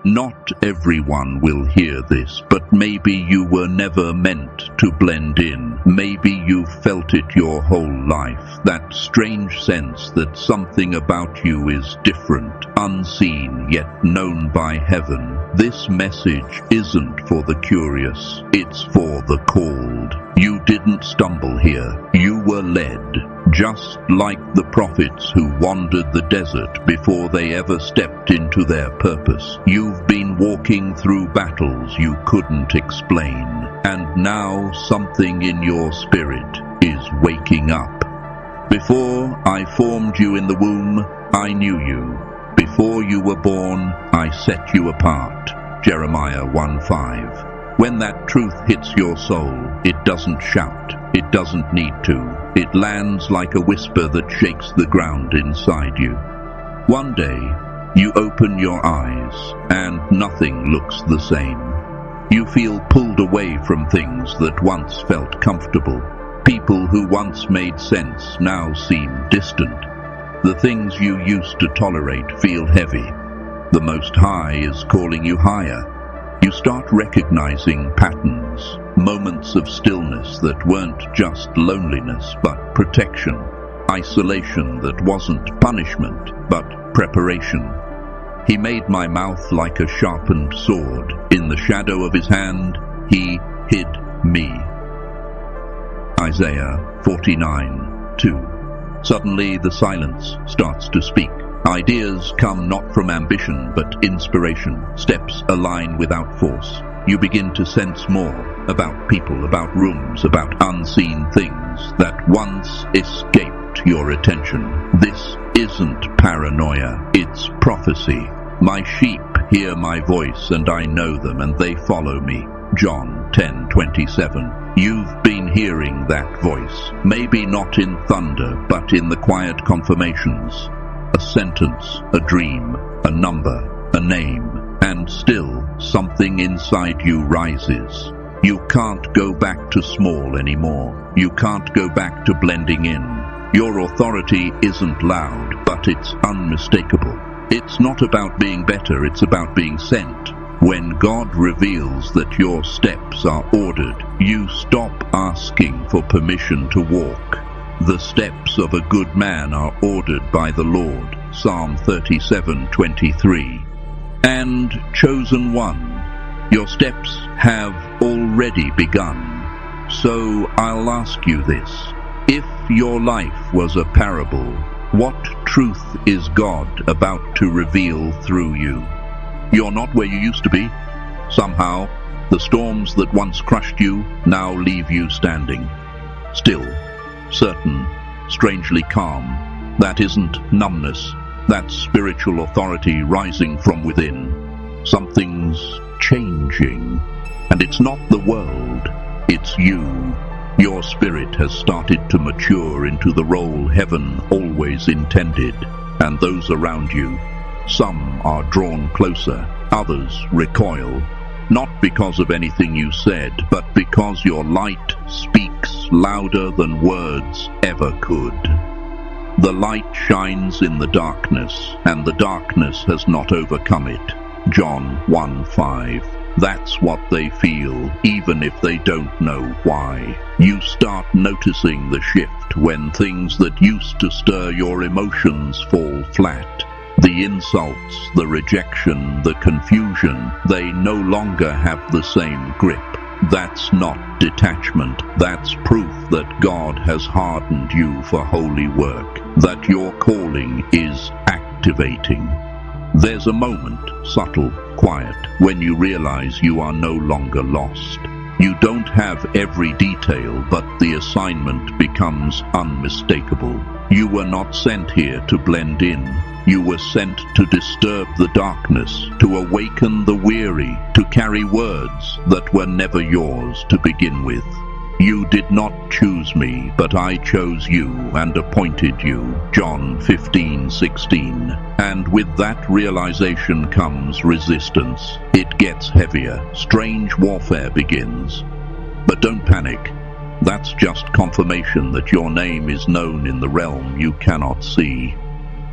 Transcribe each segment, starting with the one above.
Not everyone will hear this, but maybe you were never meant to blend in. Maybe you've felt it your whole life, that strange sense that something about you is different, unseen yet known by heaven. This message isn't for the curious, it's for the called. You didn't stumble here, you were led. Just like the prophets who wandered the desert before they ever stepped into their purpose. You've been walking through battles you couldn't explain, and now something in your spirit is waking up. Before I formed you in the womb, I knew you. Before you were born, I set you apart. Jeremiah 1:5. When that truth hits your soul, it doesn't shout, it doesn't need to. It lands like a whisper that shakes the ground inside you. One day, you open your eyes, and nothing looks the same. You feel pulled away from things that once felt comfortable. People who once made sense now seem distant. The things you used to tolerate feel heavy. The Most High is calling you higher. You start recognizing patterns, moments of stillness that weren't just loneliness but protection, isolation that wasn't punishment but preparation. He made my mouth like a sharpened sword. In the shadow of his hand, he hid me. Isaiah 49:2. Suddenly the silence starts to speak. Ideas come not from ambition but inspiration. Steps align without force. You begin to sense more about people, about rooms, about unseen things that once escaped your attention. This isn't paranoia, it's prophecy. My sheep hear my voice and I know them and they follow me. John 10:27. You've been hearing that voice, maybe not in thunder, but in the quiet confirmations. A sentence, a dream, a number, a name, and still something inside you rises. You can't go back to small anymore. You can't go back to blending in. Your authority isn't loud, but it's unmistakable. It's not about being better, it's about being sent. When God reveals that your steps are ordered, you stop asking for permission to walk. The steps of a good man are ordered by the Lord. Psalm 37:23. And chosen one, your steps have already begun. So I'll ask you this. If your life was a parable, what truth is God about to reveal through you? You're not where you used to be. Somehow, the storms that once crushed you now leave you standing. Still, certain, strangely calm. That isn't numbness. That's spiritual authority rising from within. Something's changing. And it's not the world, it's you. Your spirit has started to mature into the role heaven always intended. And those around you, some are drawn closer, others recoil. Not because of anything you said, but because your light speaks louder than words ever could. The light shines in the darkness, and the darkness has not overcome it. John 1:5. That's what they feel, even if they don't know why. You start noticing the shift when things that used to stir your emotions fall flat. The insults, the rejection, the confusion, they no longer have the same grip. That's not detachment. That's proof that God has hardened you for holy work, that your calling is activating. There's a moment, subtle, quiet, when you realize you are no longer lost. You don't have every detail, but the assignment becomes unmistakable. You were not sent here to blend in. You were sent to disturb the darkness, to awaken the weary, to carry words that were never yours to begin with. You did not choose me, but I chose you and appointed you. John 15:16. And with that realization comes resistance. It gets heavier. Strange warfare begins. But don't panic. That's just confirmation that your name is known in the realm you cannot see.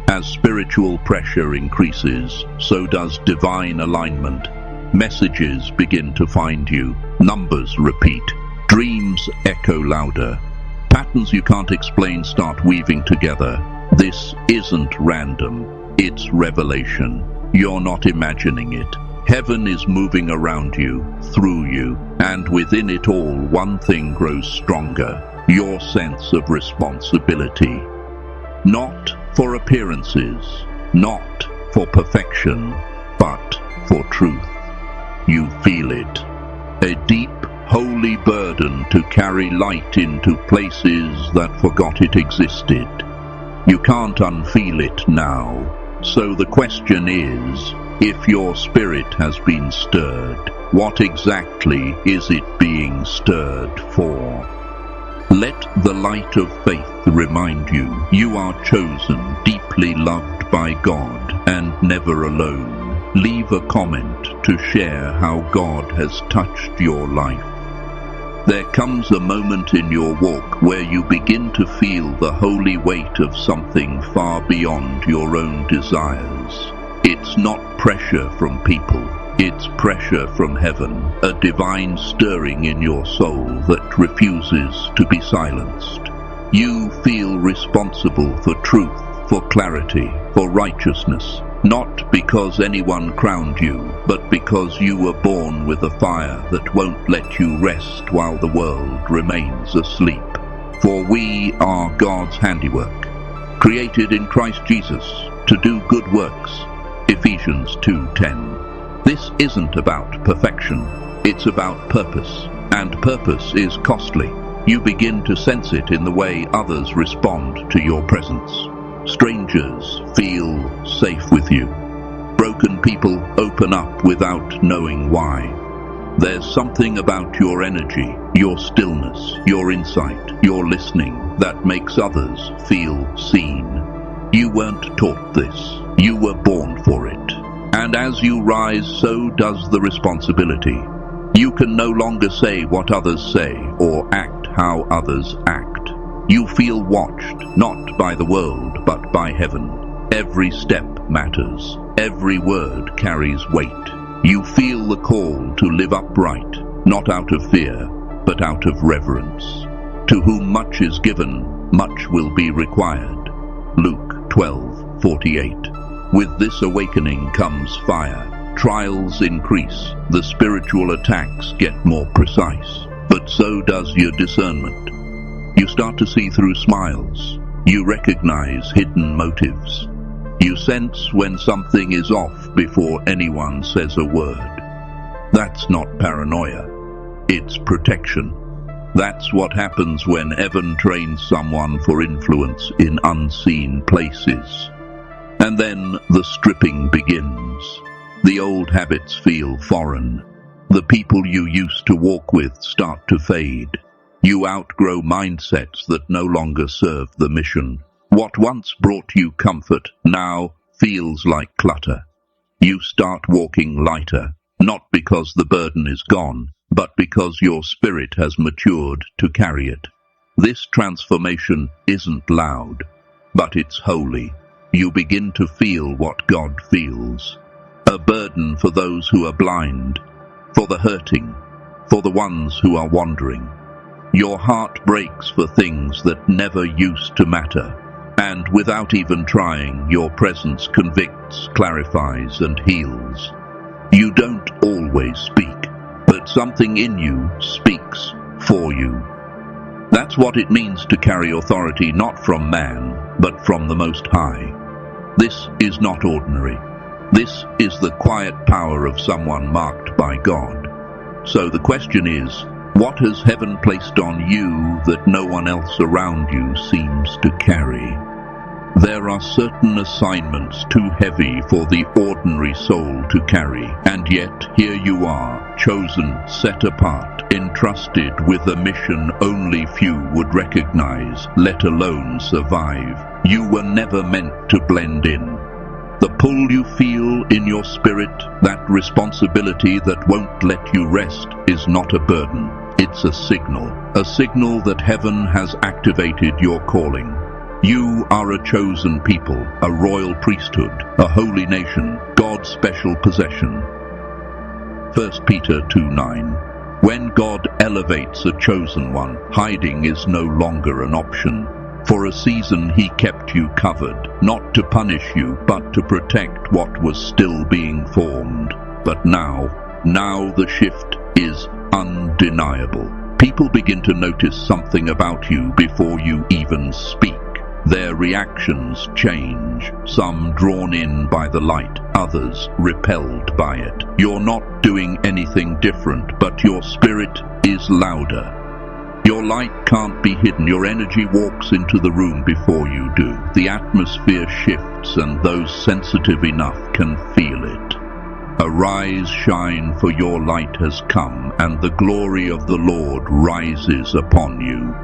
As spiritual pressure increases, so does divine alignment. Messages begin to find you. Numbers repeat. Dreams echo louder. Patterns you can't explain start weaving together. This isn't random. It's revelation. You're not imagining it. Heaven is moving around you, through you, and within it all one thing grows stronger. Your sense of responsibility. Not for appearances, not for perfection, but for truth. You feel it. A deep, holy burden to carry light into places that forgot it existed. You can't unfeel it now. So the question is, if your spirit has been stirred, what exactly is it being stirred for? Let the light of faith remind you, you are chosen, deeply loved by God, and never alone. Leave a comment to share how God has touched your life. There comes a moment in your walk where you begin to feel the holy weight of something far beyond your own desires. It's not pressure from people, it's pressure from heaven, a divine stirring in your soul that refuses to be silenced. You feel responsible for truth, for clarity, for righteousness, not because anyone crowned you, but because you were born with a fire that won't let you rest while the world remains asleep. For we are God's handiwork, created in Christ Jesus to do good works. Ephesians 2:10. This isn't about perfection, it's about purpose, and purpose is costly. You begin to sense it in the way others respond to your presence. Strangers feel safe with you. Broken people open up without knowing why. There's something about your energy, your stillness, your insight, your listening that makes others feel seen. You weren't taught this. You were born for it. And as you rise, so does the responsibility. You can no longer say what others say or act how others act. You feel watched, not by the world, but by heaven. Every step matters. Every word carries weight. You feel the call to live upright, not out of fear, but out of reverence. To whom much is given, much will be required. Luke 12:48. With this awakening comes fire. Trials increase. The spiritual attacks get more precise. But so does your discernment. You start to see through smiles. You recognize hidden motives. You sense when something is off before anyone says a word. That's not paranoia. It's protection. That's what happens when heaven trains someone for influence in unseen places. And then the stripping begins. The old habits feel foreign. The people you used to walk with start to fade. You outgrow mindsets that no longer serve the mission. What once brought you comfort now feels like clutter. You start walking lighter, not because the burden is gone, but because your spirit has matured to carry it. This transformation isn't loud, but it's holy. You begin to feel what God feels. A burden for those who are blind, for the hurting, for the ones who are wandering. Your heart breaks for things that never used to matter, and without even trying, your presence convicts, clarifies, and heals. You don't always speak, but something in you speaks for you. That's what it means to carry authority not from man, but from the Most High. This is not ordinary. This is the quiet power of someone marked by God. So the question is, what has heaven placed on you that no one else around you seems to carry? There are certain assignments too heavy for the ordinary soul to carry, and yet here you are, chosen, set apart, entrusted with a mission only few would recognize, let alone survive. You were never meant to blend in. The pull you feel in your spirit, that responsibility that won't let you rest, is not a burden. It's a signal that heaven has activated your calling. You are a chosen people, a royal priesthood, a holy nation, God's special possession. 1 Peter 2:9. When God elevates a chosen one, hiding is no longer an option. For a season he kept you covered, not to punish you, but to protect what was still being formed. But now the shift is undeniable. People begin to notice something about you before you even speak. Their reactions change, some drawn in by the light, others repelled by it. You're not doing anything different, but your spirit is louder. Your light can't be hidden. Your energy walks into the room before you do. The atmosphere shifts, and those sensitive enough can feel it. Arise, shine, for your light has come, and the glory of the Lord rises upon you.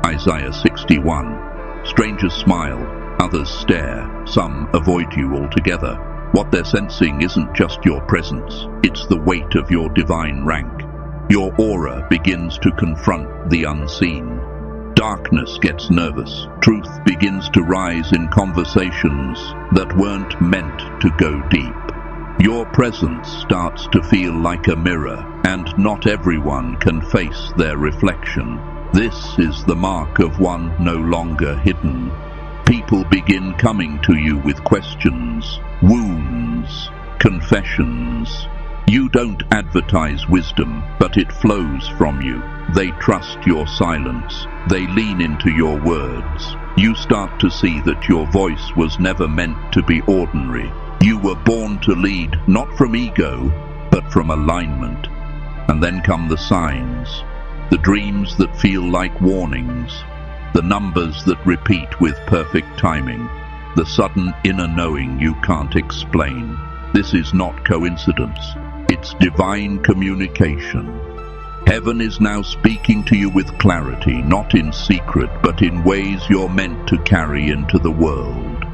Isaiah 61. Strangers smile, others stare, some avoid you altogether. What they're sensing isn't just your presence, it's the weight of your divine rank. Your aura begins to confront the unseen. Darkness gets nervous. Truth begins to rise in conversations that weren't meant to go deep. Your presence starts to feel like a mirror, and not everyone can face their reflection. This is the mark of one no longer hidden. People begin coming to you with questions, wounds, confessions. You don't advertise wisdom, but it flows from you. They trust your silence. They lean into your words. You start to see that your voice was never meant to be ordinary. You were born to lead, not from ego, but from alignment. And then come the signs. The dreams that feel like warnings, the numbers that repeat with perfect timing, the sudden inner knowing you can't explain. This is not coincidence, it's divine communication. Heaven is now speaking to you with clarity, not in secret, but in ways you're meant to carry into the world.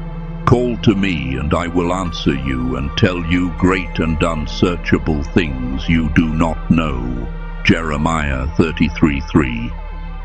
Call to me, and I will answer you and tell you great and unsearchable things you do not know. Jeremiah 33:3.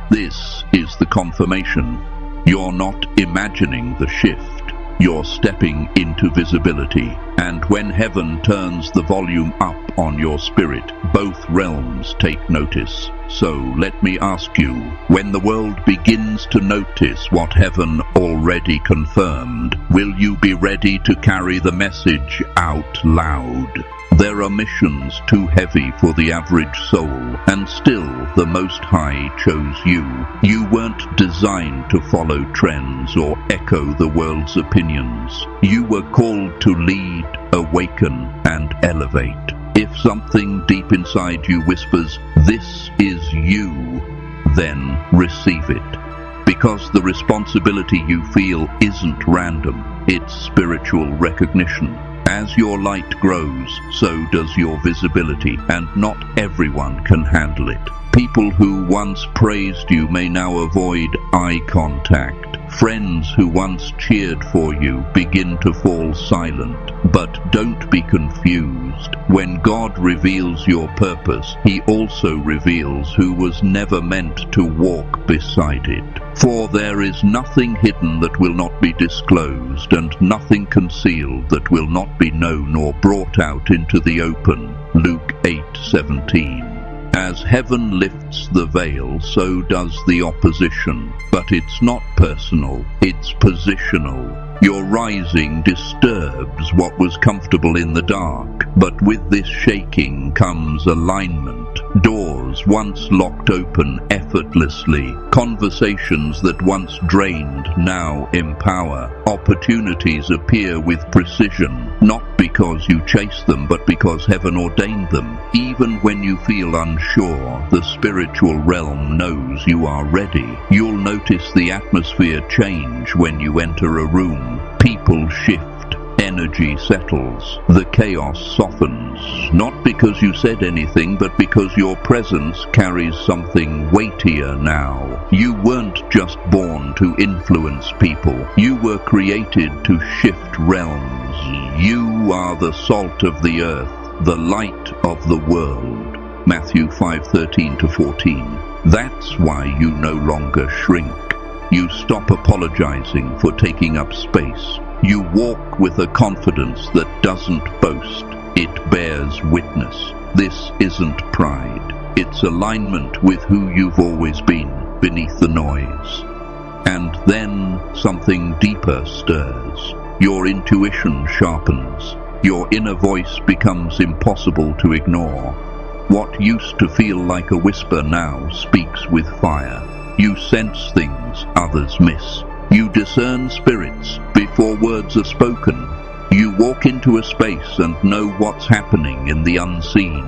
This is the confirmation. You're not imagining the shift. You're stepping into visibility. And when heaven turns the volume up on your spirit, both realms take notice. So let me ask you, when the world begins to notice what heaven already confirmed, will you be ready to carry the message out loud? There are missions too heavy for the average soul, and still the Most High chose you. You weren't designed to follow trends or echo the world's opinions. You were called to lead, awaken, and elevate. If something deep inside you whispers, "This is you," then receive it. Because the responsibility you feel isn't random, it's spiritual recognition. As your light grows, so does your visibility, and not everyone can handle it. People who once praised you may now avoid eye contact. Friends who once cheered for you begin to fall silent. But don't be confused. When God reveals your purpose, He also reveals who was never meant to walk beside it. For there is nothing hidden that will not be disclosed, and nothing concealed that will not be known or brought out into the open. Luke 8:17. As heaven lifts the veil, so does the opposition. But it's not personal, it's positional. Your rising disturbs what was comfortable in the dark, but with this shaking comes alignment. Doors once locked open effortlessly. Conversations that once drained now empower. Opportunities appear with precision, not because you chase them, but because heaven ordained them. Even when you feel unsure, the spiritual realm knows you are ready. You'll notice the atmosphere change when you enter a room. People shift, energy settles, the chaos softens, not because you said anything, but because your presence carries something weightier now. You weren't just born to influence people, you were created to shift realms. You are the salt of the earth, the light of the world. Matthew 5:13-14. That's why you no longer shrink. You stop apologizing for taking up space. You walk with a confidence that doesn't boast. It bears witness. This isn't pride. It's alignment with who you've always been, beneath the noise. And then something deeper stirs. Your intuition sharpens. Your inner voice becomes impossible to ignore. What used to feel like a whisper now speaks with fire. You sense things others miss. You discern spirits before words are spoken. You walk into a space and know what's happening in the unseen.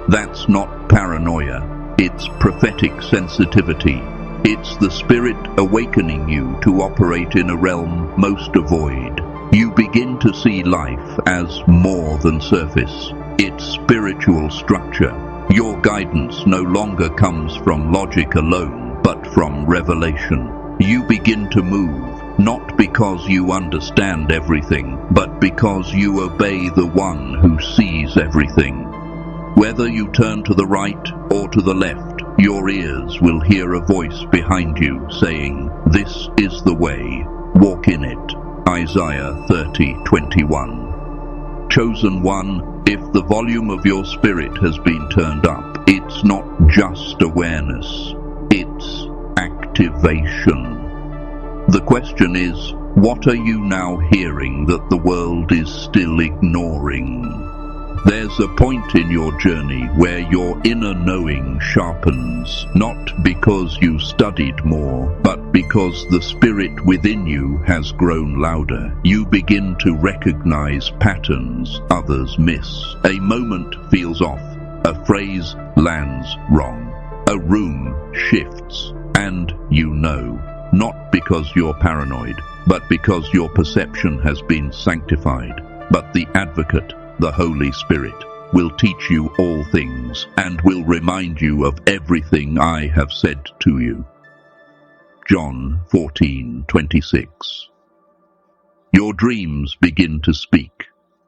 That's not paranoia. It's prophetic sensitivity. It's the spirit awakening you to operate in a realm most avoid. You begin to see life as more than surface. It's spiritual structure. Your guidance no longer comes from logic alone, but from revelation. You begin to move, not because you understand everything, but because you obey the one who sees everything. Whether you turn to the right or to the left, your ears will hear a voice behind you saying, "This is the way, walk in it." Isaiah 30:21. Chosen one, if the volume of your spirit has been turned up, it's not just awareness, it's activation. The question is, what are you now hearing that the world is still ignoring? There's a point in your journey where your inner knowing sharpens, not because you studied more, but because the spirit within you has grown louder. You begin to recognize patterns others miss. A moment feels off, a phrase lands wrong, a room shifts, and you know, not because you're paranoid, but because your perception has been sanctified. But the advocate, the Holy Spirit, will teach you all things and will remind you of everything I have said to you. John 14:26. Your dreams begin to speak.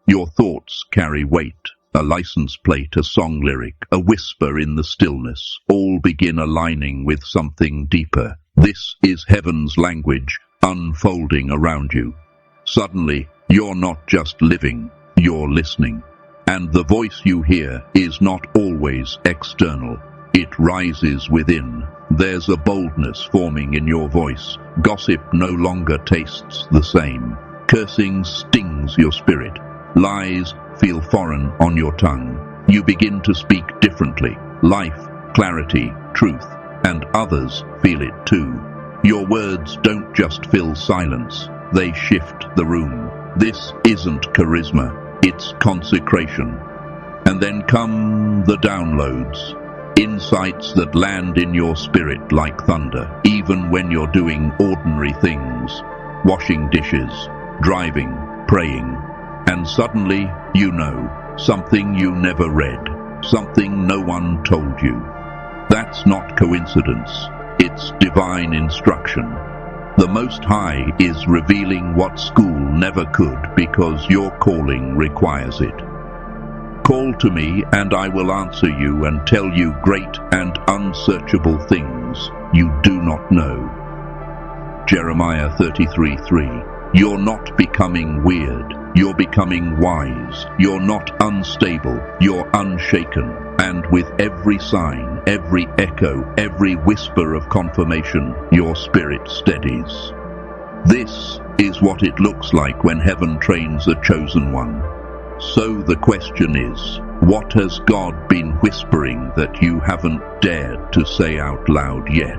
Your thoughts carry weight. A license plate, a song lyric, a whisper in the stillness, all begin aligning with something deeper. This is heaven's language unfolding around you. Suddenly, you're not just living, you're listening. And the voice you hear is not always external. It rises within. There's a boldness forming in your voice. Gossip no longer tastes the same. Cursing stings your spirit. Lies feel foreign on your tongue. You begin to speak differently. Life, clarity, truth, and others feel it too. Your words don't just fill silence. They shift the room. This isn't charisma. It's consecration. And then come the downloads, insights that land in your spirit like thunder, even when you're doing ordinary things, washing dishes, driving, praying, and suddenly you know something you never read, something no one told you. That's not coincidence, it's divine instruction. The Most High is revealing what school never could because your calling requires it. Call to me and I will answer you and tell you great and unsearchable things you do not know. Jeremiah 33:3. You're not becoming weird, you're becoming wise. You're not unstable, you're unshaken. And with every sign, every echo, every whisper of confirmation, your spirit steadies. This is what it looks like when heaven trains a chosen one. So the question is, what has God been whispering that you haven't dared to say out loud yet?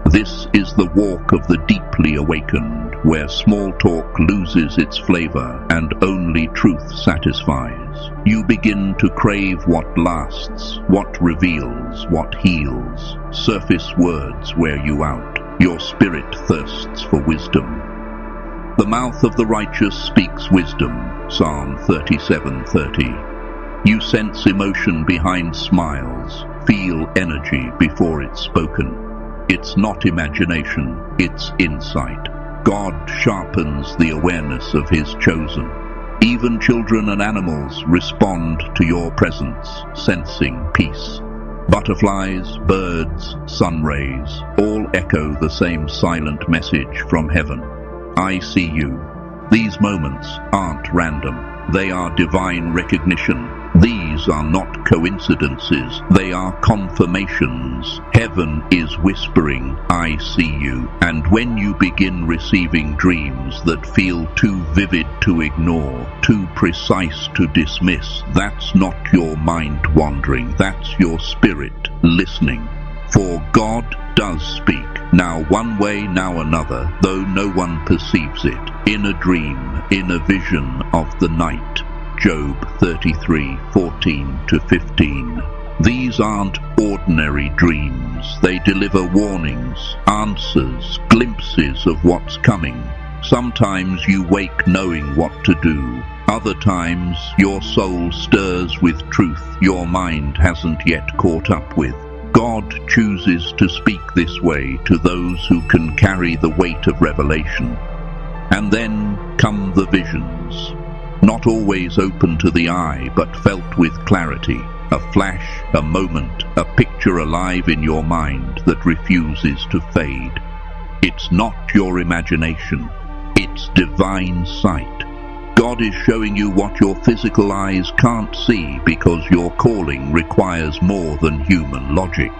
This is the walk of the deeply awakened, where small talk loses its flavor and only truth satisfies. You begin to crave what lasts, what reveals, what heals. Surface words wear you out. Your spirit thirsts for wisdom. The mouth of the righteous speaks wisdom, Psalm 37:30. You sense emotion behind smiles, feel energy before it's spoken. It's not imagination, it's insight. God sharpens the awareness of His chosen. Even children and animals respond to your presence, sensing peace. Butterflies, birds, sun rays, all echo the same silent message from heaven. I see you. These moments aren't random. They are divine recognition. These are not coincidences. They are confirmations. Heaven is whispering, I see you. And when you begin receiving dreams that feel too vivid to ignore, too precise to dismiss, that's not your mind wandering. That's your spirit listening. For God does speak, now one way, now another, though no one perceives it, in a dream, in a vision of the night. Job 33:14-15. These aren't ordinary dreams. They deliver warnings, answers, glimpses of what's coming. Sometimes you wake knowing what to do. Other times your soul stirs with truth your mind hasn't yet caught up with. God chooses to speak this way to those who can carry the weight of revelation. And then come the visions. Not always open to the eye, but felt with clarity. A flash, a moment, a picture alive in your mind that refuses to fade. It's not your imagination. It's divine sight. God is showing you what your physical eyes can't see because your calling requires more than human logic.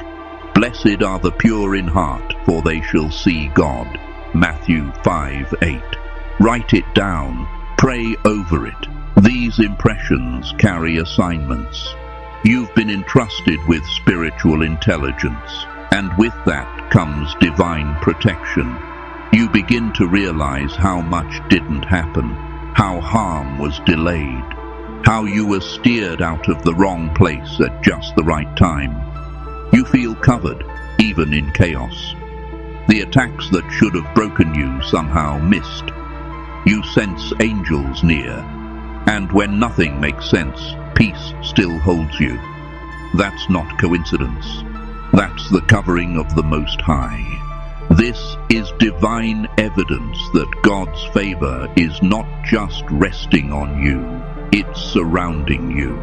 Blessed are the pure in heart, for they shall see God. Matthew 5:8. Write it down. Pray over it. These impressions carry assignments. You've been entrusted with spiritual intelligence, and with that comes divine protection. You begin to realize how much didn't happen, how harm was delayed, how you were steered out of the wrong place at just the right time. You feel covered, even in chaos. The attacks that should have broken you somehow missed. You sense angels near, and when nothing makes sense, peace still holds you. That's not coincidence. That's the covering of the Most High. This is divine evidence that God's favor is not just resting on you, it's surrounding you.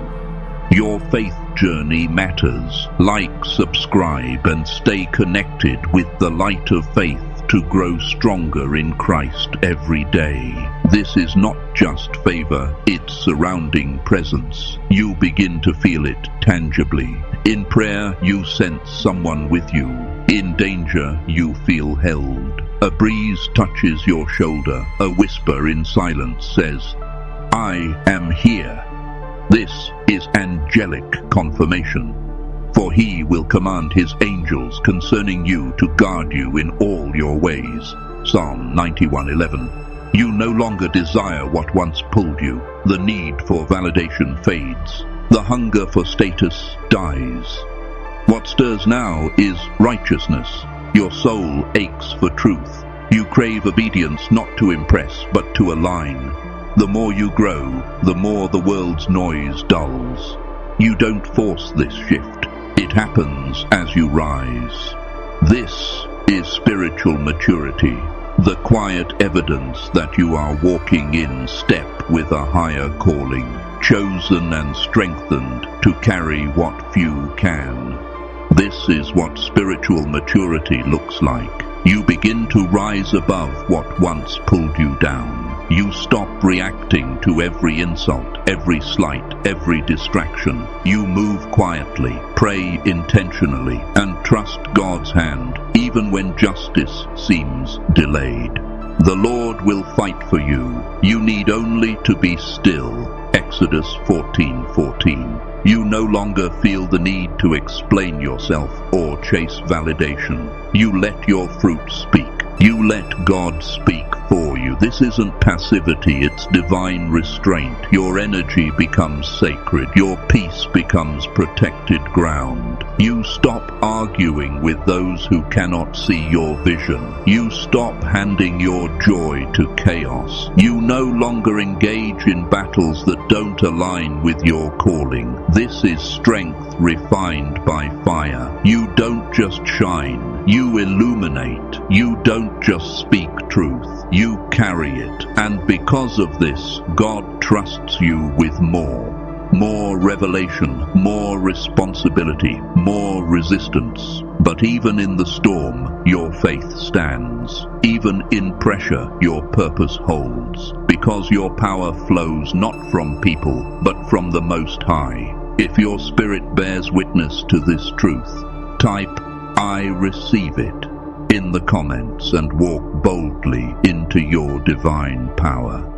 Your faith journey matters. Like, subscribe, and stay connected with the light of faith to grow stronger in Christ every day. This is not just favor, it's surrounding presence. You begin to feel it tangibly. In prayer, you sense someone with you. In danger, you feel held. A breeze touches your shoulder. A whisper in silence says, I am here. This is angelic confirmation. For he will command his angels concerning you to guard you in all your ways. Psalm 91:11. You no longer desire what once pulled you. The need for validation fades. The hunger for status dies. What stirs now is righteousness. Your soul aches for truth. You crave obedience not to impress, but to align. The more you grow, the more the world's noise dulls. You don't force this shift. It happens as you rise. This is spiritual maturity, the quiet evidence that you are walking in step with a higher calling, chosen and strengthened to carry what few can. This is what spiritual maturity looks like. You begin to rise above what once pulled you down. You stop reacting to every insult, every slight, every distraction. You move quietly, pray intentionally, and trust God's hand, even when justice seems delayed. The Lord will fight for you. You need only to be still. Exodus 14:14. You no longer feel the need to explain yourself or chase validation. You let your fruit speak. You let God speak for you. This isn't passivity, it's divine restraint. Your energy becomes sacred. Your peace becomes protected ground. You stop arguing with those who cannot see your vision. You stop handing your joy to chaos. You no longer engage in battles that don't align with your calling. This is strength refined by fire. You don't just shine, you illuminate. You don't just speak truth, you carry it. And because of this, God trusts you with more. more revelation, more responsibility, more resistance. But even in the storm, your faith stands. Even in pressure, your purpose holds. Because your power flows not from people, but from the Most High. If your spirit bears witness to this truth, type, "I receive it," in the comments and walk boldly into your divine power.